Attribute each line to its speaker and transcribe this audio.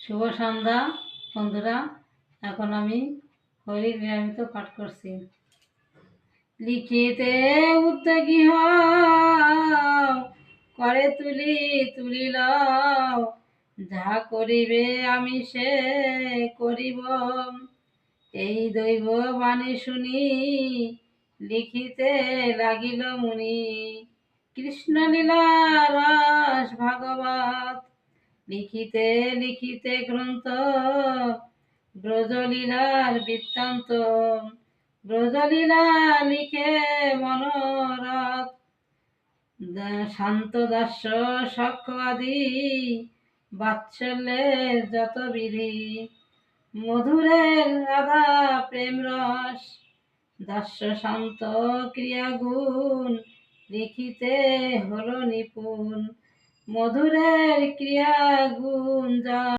Speaker 1: শুভ সন্ধ্যা বন্ধুরা। এখন আমি হরি নিয়মিত পাঠ করছি। লিখিতে উদ্যোগী হও, করে তুলি লও, যা করিবে আমি সে করিব। এই দৈব বাণী শুনি লিখিতে লাগিল মুনি। কৃষ্ণ লীলা রস ভাগবত লিখিতে লিখিতে গ্রন্থ, ব্রজলীলার বৃত্তান্ত। ব্রজলীলা লিখে মনোরথ, শান্ত দাস্য সখ্য আদি, বাৎসল্যের যত বিধি। মধুরের রাধা প্রেম রস, দাস্য শান্ত ক্রিয়া গুণ, লিখিতে হলো নিপুণ। মধুরের ক্রিয়া গুণ